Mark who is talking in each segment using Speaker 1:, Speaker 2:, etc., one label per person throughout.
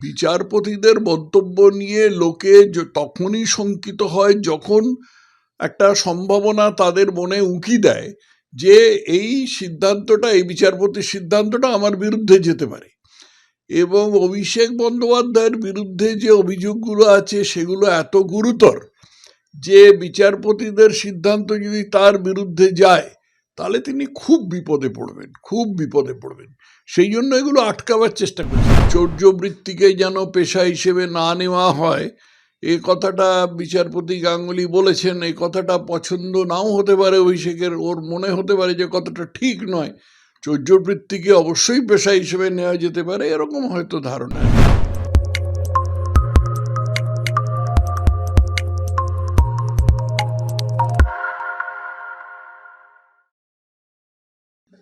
Speaker 1: বিচারপতিদের মন্তব্য নিয়ে লোকে তখনই শঙ্কিত হয় যখন একটা সম্ভাবনা তাদের মনে উঁকি দেয় যে এই সিদ্ধান্তটা, এই বিচারপতির সিদ্ধান্তটা আমার বিরুদ্ধে যেতে পারে। এবং অভিষেক বন্দ্যোপাধ্যায়ের বিরুদ্ধে যে অভিযোগগুলো আছে সেগুলো এত গুরুতর যে বিচারপতিদের সিদ্ধান্ত যদি তার বিরুদ্ধে যায় তাহলে তিনি খুব বিপদে পড়বেন। সেই জন্য এগুলো আটকাবার চেষ্টা করছেন। চৌর্যবৃত্তিকে যেন পেশা হিসেবে না নেওয়া হয়, এই কথাটা বিচারপতি গাঙ্গুলি বলেছেন। এই কথাটা পছন্দ নাও হতে পারে অভিষেকের, ওর মনে হতে পারে যে কথাটা ঠিক নয়। চৌর্যবৃত্তিকে অবশ্যই পেশা হিসেবে নেওয়া যেতে পারে, এরকম হয়তো ধারণা।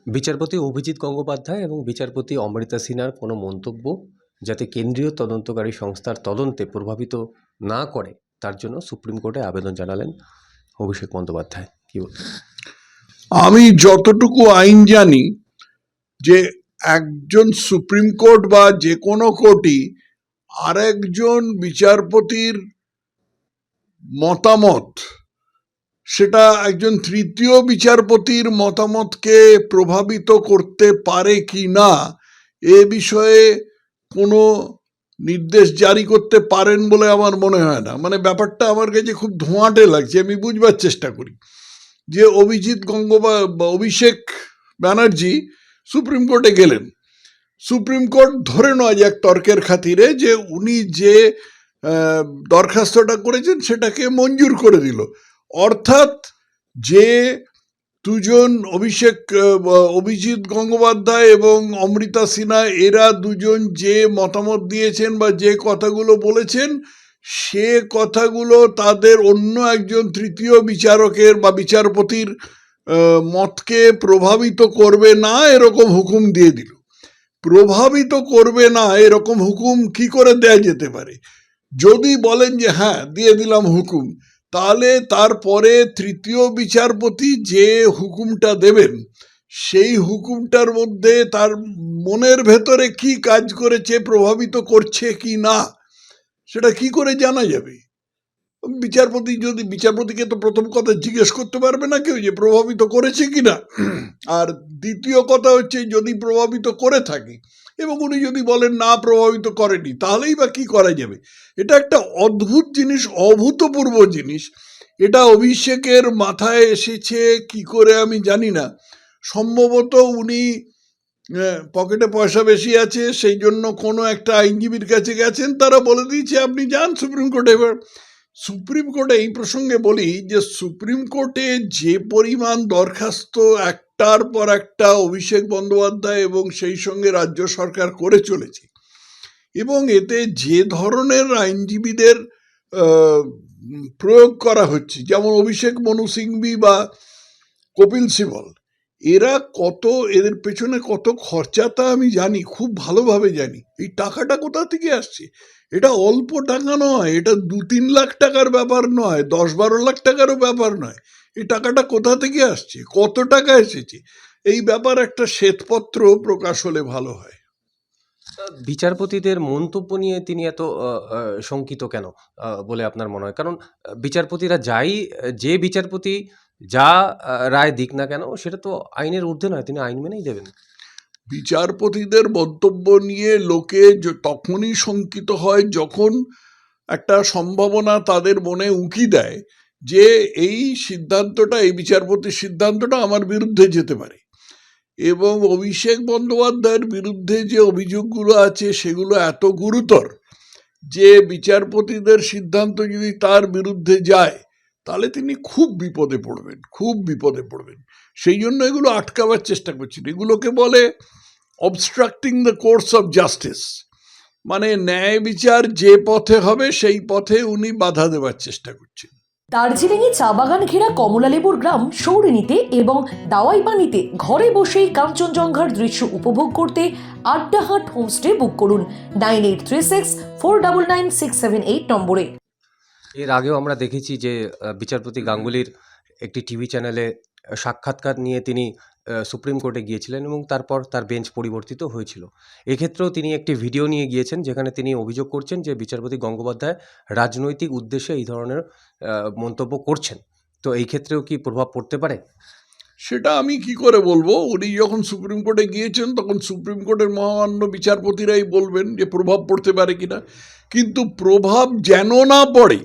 Speaker 2: বিচারপতি অভিজিৎ গঙ্গোপাধ্যায় এবং বিচারপতি অমৃতা সিনহার কোনো মন্তব্য যাতে কেন্দ্রীয় তদন্তকারী সংস্থার তদন্তে প্রভাবিত না করে তার জন্য সুপ্রিম কোর্টে আবেদন জানালেন অভিষেক বন্দ্যোপাধ্যায়। কি বলবেন?
Speaker 1: আমি যতটুকু আইন জানি যে একজন সুপ্রিম কোর্ট বা যে কোনো কোর্টই আরেকজন বিচারপতির মতামত, সেটা একজন তৃতীয় বিচারপতির মতামতকে প্রভাবিত করতে পারে কি না এ বিষয়ে কোনো নির্দেশ জারি করতে পারেন বলে আমার মনে হয় না। মানে ব্যাপারটা আমার কাছে খুব ধোঁয়াটে লাগছে। আমি বুঝবার চেষ্টা করি যে অভিষেক ব্যানার্জি সুপ্রিম কোর্টে গেলেন, সুপ্রিম কোর্ট ধরে নয় যে এক তর্কের খাতিরে যে উনি যে দরখাস্তটা করেছেন সেটাকে মঞ্জুর করে দিল। অর্থাৎ যে দুজন অভিজিৎ গঙ্গোপাধ্যায় এবং অমৃতা সিনহা, এরা দুজন যে মতামত দিয়েছেন বা যে কথাগুলো বলেছেন সে কথাগুলো তাদের অন্য একজন তৃতীয় বিচারকের বা বিচারপতির মতকে প্রভাবিত করবে না এরকম হুকুম দিয়ে দিল। প্রভাবিত করবে না এরকম হুকুম কি করে দেয়া যেতে পারে? যদি বলেন যে হ্যাঁ দিয়ে দিলাম হুকুম, তাহলে তারপরে তৃতীয় বিচারপতি যে হুকুমটা দেবেন সেই হুকুমটার মধ্যে তার মনের ভেতরে কি কাজ করেছে, প্রভাবিত করছে কি না, সেটা কি করে জানা যাবে? বিচারপতিকে তো প্রথম কথা জিজ্ঞেস করতে পারবে না কেউ যে প্রভাবিত করেছে কিনা। আর দ্বিতীয় কথা হচ্ছে যদি প্রভাবিত করে থাকে এবং উনি যদি বলেন না প্রভাবিত করেনি, তাহলেই বা কি করা যাবে? এটা একটা অদ্ভুত জিনিস, অভূতপূর্ব জিনিস। এটা অভিষেকের মাথায় এসেছে কি করে আমি জানি না। সম্ভবত উনি পকেটে পয়সা বেশি আছে সেই জন্য কোনো একটা আইনজীবীর কাছে গেছেন, তারা বলে দিয়েছে আপনি যান সুপ্রিম কোর্টে। এবার সুপ্রিম কোর্টে এই প্রসঙ্গে বলি যে সুপ্রিম কোর্টে যে পরিমাণ দরখাস্ত একটার পর একটা অভিষেক বন্দ্যোপাধ্যায় এবং সেই সঙ্গে রাজ্য সরকার করে চলেছে, এবং এতে যে ধরনের আইনজীবীদের প্রয়োগ করা হচ্ছে, যেমন অভিষেক মনু সিংভি বা কপিল সিবল, এদের পেছনে কত খরচা তা আমি জানি, খুব ভালোভাবে জানি। এই টাকাটা কোথা থেকে আসছে? এটা অল্প টাকা নয়, এটা 2-3 লাখ টাকার ব্যাপার নয়, 10-12 লাখ টাকারও ব্যাপার নয়। এই টাকাটা কোথা থেকে আসছে, কত টাকা এসেছে, এই ব্যাপার একটা শ্বেতপত্র প্রকাশ হলে ভালো হয়।
Speaker 2: বিচারপতিদের মন্তব্য নিয়ে তিনি এত শঙ্কিত কেন বলে আপনার মনে হয়? কারণ বিচারপতিরা যে বিচারপতি যা রায় দিক না কেন সেটা তো আইনের ঊর্ধ্বে নয়, তিনি আইন মেনেই দেবেন।
Speaker 1: বিচারপতিদের মন্তব্য নিয়ে লোকে তখনই শঙ্কিত হয় যখন একটা সম্ভাবনা তাদের মনে উঁকি দেয় যে এই সিদ্ধান্তটা, এই বিচারপতির সিদ্ধান্তটা আমার বিরুদ্ধে যেতে পারে। এবং অভিষেক বন্দ্যোপাধ্যায়ের বিরুদ্ধে যে অভিযোগগুলো আছে সেগুলো এত গুরুতর যে বিচারপতিদের সিদ্ধান্ত যদি তার বিরুদ্ধে যায় তাহলে তিনি খুব বিপদে পড়বেন। সেই জন্য এগুলো আটকাবার চেষ্টা করছেন। এগুলোকে বলে obstructing the course of justice, মানে ন্যায় বিচার যে পথে হবে সেই পথে উনি বাধা দেওয়ার চেষ্টা করছেন।
Speaker 3: দার্জিলিংয়ে চা বাগান ঘেরা কমলালেবুর গ্রাম সৌরিনীতে এবং দাওয়াই পানিতে ঘরে বসেই কাঞ্চনজঙ্ঘার দৃশ্য উপভোগ করতে আড্ডাহাট হোমস্টে বুক করুন 9836499678 নম্বরে।
Speaker 2: এর আগেও আমরা দেখেছি যে বিচারপতি গাঙ্গুলির একটি টিভি চ্যানেলে সাক্ষাৎকার নিয়ে তিনি সুপ্রিম কোর্টে গিয়েছিলেন এবং তারপর তার বেঞ্চ পরিবর্তিত হয়েছিল। এক্ষেত্রেও তিনি একটি ভিডিও নিয়ে গিয়েছেন যেখানে তিনি অভিযোগ করছেন যে বিচারপতি গঙ্গোপাধ্যায় রাজনৈতিক উদ্দেশ্যে এই ধরনের মন্তব্য করছেন। তো এই ক্ষেত্রেও কি প্রভাব পড়তে পারে?
Speaker 1: সেটা আমি কি করে বলবো? উনি যখন সুপ্রিম কোর্টে গিয়েছেন তখন সুপ্রিম কোর্টের মহামান্য বিচারপতিরাই বলবেন যে প্রভাব পড়তে পারে কিনা। কিন্তু প্রভাব যেন না পড়ে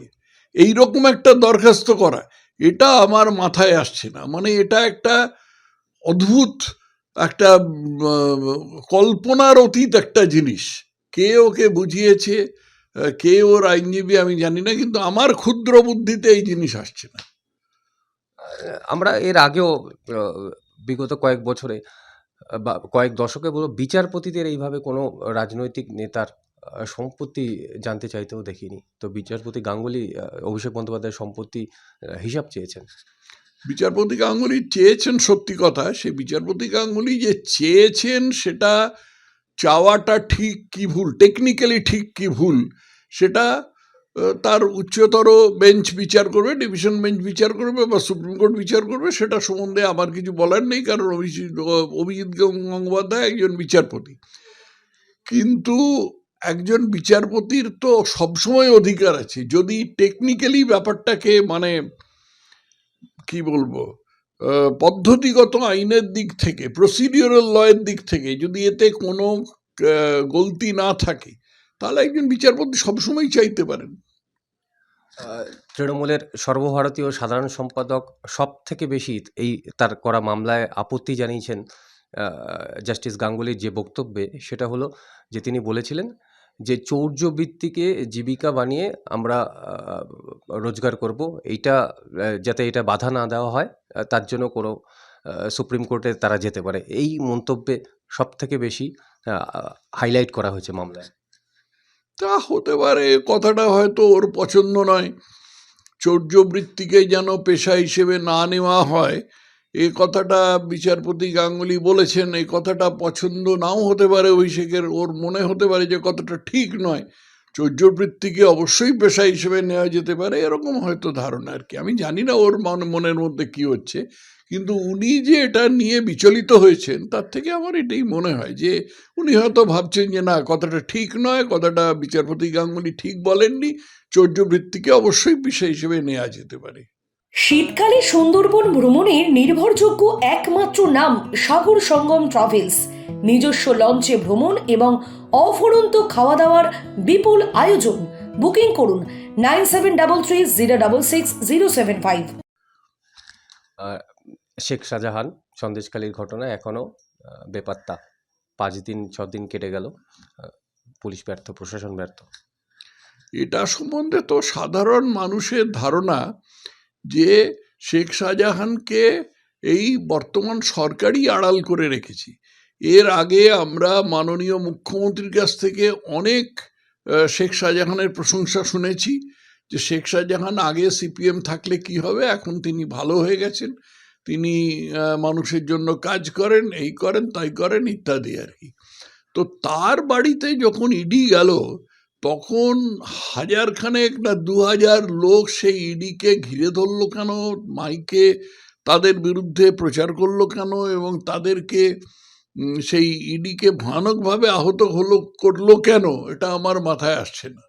Speaker 1: এই রকম একটা দরখাস্ত করা, এটা আমার মাথায় আসছে না। মানে এটা একটা অদ্ভুত একটা কল্পনার অতীত একটা জিনিস। কে ওকে বুঝিয়েছে, কে ওর আইনজীবী আমি জানি না, কিন্তু আমার ক্ষুদ্র বুদ্ধিতে এই জিনিস আসছে না।
Speaker 2: আমরা এর আগেও বিগত কয়েক বছরে বা কয়েক দশকে বলবো বিচারপতিদের এইভাবে কোনো রাজনৈতিক নেতার সম্পত্তি জানতে চাইতেও দেখিনি। তো বিচারপতি গাঙ্গুলি অভিষেক বন্দ্যোপাধ্যায়ের সম্পত্তি হিসাব চেয়েছেন।
Speaker 1: বিচারপতি গাঙ্গুলি চেয়েছেন সত্যি কথা। সে বিচারপতি গাঙ্গুলি যে চেয়েছেন সেটা চাওয়াটা ঠিক কি ভুল, টেকনিক্যালি ঠিক কি ভুল, সেটা তার উচ্চতর বেঞ্চ বিচার করবে, ডিভিশন বেঞ্চ বিচার করবে বা সুপ্রিম কোর্ট বিচার করবে। সেটা সম্বন্ধে আমার কিছু বলার নেই, কারণ অভিজিৎ গঙ্গোপাধ্যায় একজন বিচারপতি। কিন্তু একজন বিচারপতির তো সবসময় অধিকার আছে, যদি টেকনিক্যালি ব্যাপারটাকে মানে কি বলবো, পদ্ধতিগত আইনের দিক থেকে, প্রসিডিউরাল লয়ের দিক থেকে যদি এতে কোনো গলতি না থাকে, তাহলে একজন বিচারপতি সবসময় চাইতে পারেন।
Speaker 2: তৃণমূলের সর্বভারতীয় সাধারণ সম্পাদক সব থেকে বেশি এই তার করা মামলায় আপত্তি জানিয়েছেন জাস্টিস গাঙ্গুলির যে বক্তব্যে, সেটা হলো যে তিনি বলেছিলেন যে চৌর্যবৃত্তিকে জীবিকা বানিয়ে আমরা রোজগার করব, এইটা যাতে এটা বাধা না দেওয়া হয় তার জন্য কোনো সুপ্রিম কোর্টে তারা যেতে পারে। এই মন্তব্যে সব থেকে বেশি হাইলাইট করা হয়েছে মামলায়।
Speaker 1: তা হতে পারে, কথাটা হয়তো ওর পছন্দ নয়। চৌর্যবৃত্তিকে যেন পেশা হিসেবে না নেওয়া হয়, এই কথাটা বিচারপতি গাঙ্গুলি বলেছেন। এই কথাটা পছন্দ নাও হতে পারে অভিষেকের, ওর মনে হতে পারে যে কথাটা ঠিক নয়। চৌর্যবৃত্তিকে অবশ্যই পেশা হিসেবে নেওয়া যেতে পারে, এরকম হয়তো ধারণা আর কি। আমি জানি না ওর মনের মধ্যে কি হচ্ছে, কিন্তু উনি যে এটা নিয়ে বিচলিত হয়েছেন তার থেকে আমার এটাই মনে হয় যে উনি হয়তো ভাবছেন যে না, কথাটা ঠিক নয়, কথাটা বিচারপতি গাঙ্গুলি ঠিক বলেননি, চৌর্যবৃত্তিকে অবশ্যই পেশা হিসেবে নেওয়া যেতে পারে।
Speaker 3: শীতকালে সুন্দরবন ভ্রমণের নির্ভরযোগ্য একমাত্র নাম সাগর সঙ্গম ট্রাভেলস। নিজস্ব লঞ্চে ভ্রমণ এবং অফুরন্ত খাওয়া দাওয়ার বিপুল আয়োজন। বুকিং করুন 9733066075।
Speaker 2: শেখ শাহজাহান সন্দেশখালীর ঘটনা এখনও বেপাত্তা। 5 দিন 6 দিন কেটে গেল, পুলিশ ব্যর্থ, প্রশাসন ব্যর্থ।
Speaker 1: এটা সম্বন্ধে তো সাধারণ মানুষের ধারণা যে শেখ শাহজাহানকে এই বর্তমান সরকারই আড়াল করে রেখেছি। এর আগে আমরা মাননীয় মুখ্যমন্ত্রীর কাছ থেকে অনেক শেখ শাহজাহানের প্রশংসা শুনেছি, যে শেখ শাহজাহান আগে সিপিএম থাকলে কি হবে, এখন তিনি ভালো হয়ে গেছেন, তিনি মানুষের জন্য কাজ করেন, এই করেন তাই করেন ইত্যাদি আর কি। তো তার বাড়িতে যখন ইডি গেল, তখন 1000 না 2000 লোক সেই ইডিকে ঘিরে ধরলো কেন, মাইকে তাদের বিরুদ্ধে প্রচার করলো কেন, এবং তাদেরকে সেই ইডিকে ভয়ানকভাবে আহত করলো কেন, এটা আমার মাথায় আসছে না।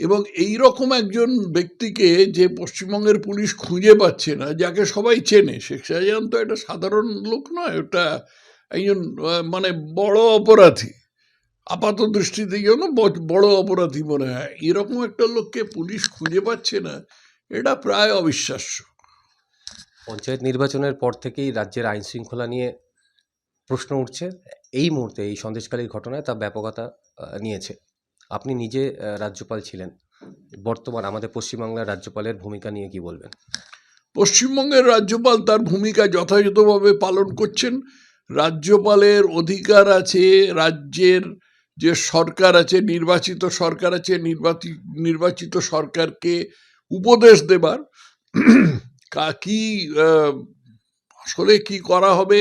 Speaker 1: এবং এই রকম একজন ব্যক্তিকে যে পশ্চিমবঙ্গের পুলিশ খুঁজে পাচ্ছে না, যাকে সবাই চেনে, শেখ শাহজাহান তো একটা সাধারণ লোক নয়, ওটা একজন মানে বড় অপরাধী, আপাত দৃষ্টিতে যেন বড় অপরাধী মনে হয়। এরকম একটা লোককে পুলিশ খুঁজে পাচ্ছে না, এটা প্রায় অবিশ্বাস্য।
Speaker 2: পঞ্চায়েত নির্বাচনের পর থেকেই রাজ্যের আইন শৃঙ্খলা নিয়ে প্রশ্ন উঠছে। এই মুহূর্তে এই সন্দেশখালীর ঘটনায় তা ব্যাপকতা নিয়েছে। আপনি নিজে রাজ্যপাল ছিলেন, বর্তমান আমাদের পশ্চিমবাংলার রাজ্যপালের ভূমিকা নিয়ে কি বলবেন?
Speaker 1: পশ্চিমবঙ্গের রাজ্যপাল তার ভূমিকা যথাযথভাবে পালন করছেন। রাজ্যপালের অধিকার আছে রাজ্যের যে সরকার আছে, নির্বাচিত সরকার আছে, নির্বাচিত সরকারকে উপদেশ দেবার, কি আসলে কি করা হবে,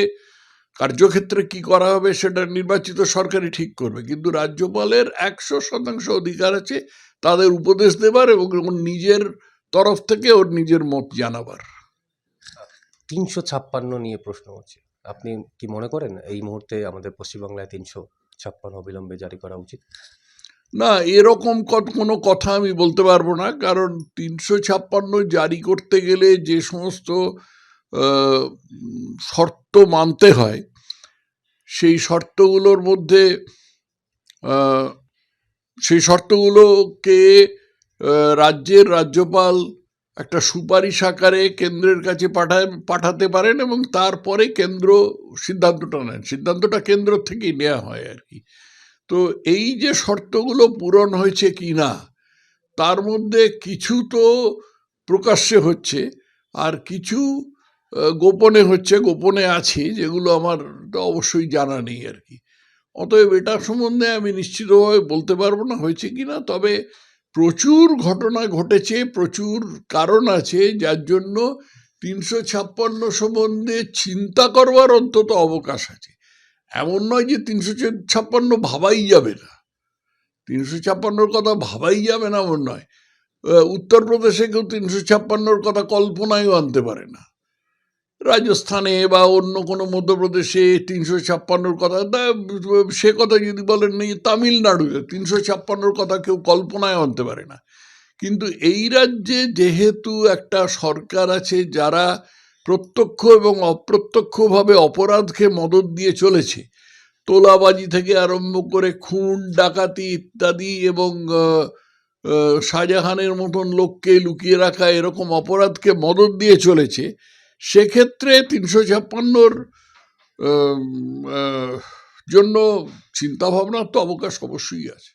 Speaker 1: কার্যক্ষেত্রে কি করা হবে, সেটা নির্বাচিত সরকারই ঠিক করবে। কিন্তু রাজ্যপালের 100% অধিকার আছে তাদের উপদেশ দেবার এবং নিজের তরফ থেকে ওর নিজের মত জানাবার।
Speaker 2: 356 নিয়ে প্রশ্ন হচ্ছে। আপনি কি মনে করেন এই মুহূর্তে আমাদের পশ্চিমবাংলায় 356 অবিলম্বে জারি করা উচিত?
Speaker 1: না, এরকম কোনো কথা আমি বলতে পারবো না, কারণ 356 জারি করতে গেলে যে সমস্ত শর্ত মানতে হয়, সেই শর্তগুলোর মধ্যে সেই শর্তগুলোকে রাজ্যের রাজ্যপাল একটা সুপারিশ আকারে কেন্দ্রের কাছে পাঠাতে পারেন এবং তারপরে কেন্দ্র সিদ্ধান্তটা নেন। সিদ্ধান্তটা কেন্দ্র থেকেই নেওয়া হয় আর কি। তো এই যে শর্তগুলো পূরণ হয়েছে কি না, তার মধ্যে কিছু তো প্রকাশ্যে হচ্ছে, আর কিছু গোপনে হচ্ছে, গোপনে আছে, যেগুলো আমার তো অবশ্যই জানা নেই আর কি। অতএব এটা সম্বন্ধে আমি নিশ্চিতভাবে বলতে পারবো না হয়েছে কিনা, তবে প্রচুর ঘটনা ঘটেছে, প্রচুর কারণ আছে যার জন্য 356 সম্বন্ধে চিন্তা করবার অন্তত অবকাশ আছে। এমন নয় যে 356 ভাবাই যাবে না, 356 কথা ভাবাই যাবে না এমন নয়। উত্তরপ্রদেশে কেউ 356 কথা কল্পনায়ও আনতে পারে না। রাজস্থানে বা অন্য কোনো মধ্যপ্রদেশে 356 কথা, সে কথা যদি বলেন তামিলনাড়ুতে 356 কথা কেউ কল্পনায় আনতে পারে না। কিন্তু এই রাজ্যে যেহেতু একটা সরকার আছে যারা প্রত্যক্ষ এবং অপ্রত্যক্ষভাবে অপরাধকে মদদ দিয়ে চলেছে, তোলাবাজি থেকে আরম্ভ করে খুন ডাকাতি ইত্যাদি, এবং শাহজাহানের মতন লোককে লুকিয়ে রাখা এরকম অপরাধকে মদদ দিয়ে চলেছে, সেক্ষেত্রে 356 জন্য চিন্তাভাবনার তো অবকাশ অবশ্যই আছে।